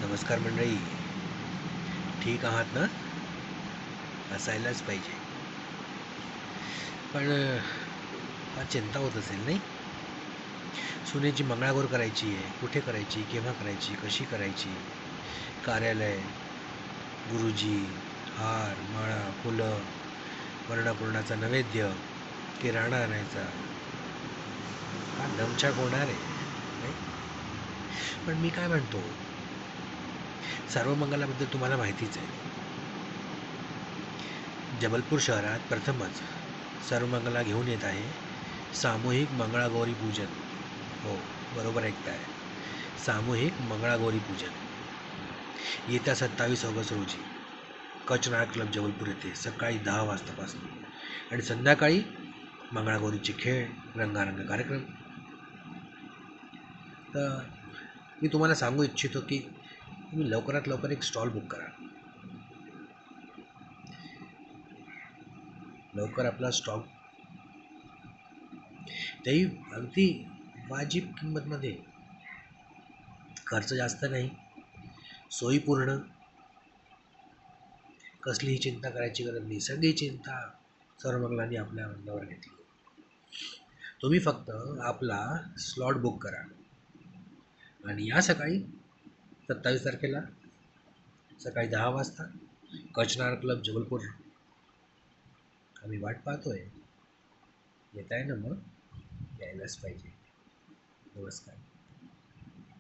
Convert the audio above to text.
नमस्कार मंडळी. ठीक आहात ना? असायलाच पाहिजे. पण आज चिंता होत असेल नाही? सुनेची मंगळागौर करायची आहे. कुठे करायची, केव्हा करायची, कशी करायची? कार्यालय, गुरुजी, हार, माळा, फुलं, वर्णपूर्णाचा नैवेद्य, किराणा आणायचा. हा दमछाक होणार आहे नाही? पण मी काय म्हणतो, सर्वमंगलाबद्दल तुम्हाला माहितीच आहे. जबलपूर शहरात प्रथमच सर्वमंगला घेऊन येत आहे सामूहिक मंगळागौरी पूजन. हो, बरोबर ऐकताय. सामूहिक मंगळागौरी पूजन येत्या 27 ऑगस्ट रोजी कचनाळ क्लब जबलपूर येथे सकाळी 10 वाजतापासून आणि संध्याकाळी मंगळागौरीचे खेळ, रंगारंग कार्यक्रम. तर मी तुम्हाला सांगू इच्छितो की तुम्ही लवकरात लवकर एक स्टॉल बुक करा. लवकर आपला स्टॉक, तेही अगदी वाजिब किंमतमध्ये. खर्च जास्त नाही, सोयी पूर्ण, कसलीही चिंता करायची गरज नाही. सगळी चिंता सर्वमंगलांनी आपल्या अंगावर घेतली. तुम्ही फक्त आपला स्लॉट बुक करा आणि या सकाळी 27 तारखेला सकाळी 10 वाजता कचनार क्लब जबलपूर. आम्ही वाट पाहतोय. येत आहे ना? मग यायलाच पाहिजे. नमस्कार.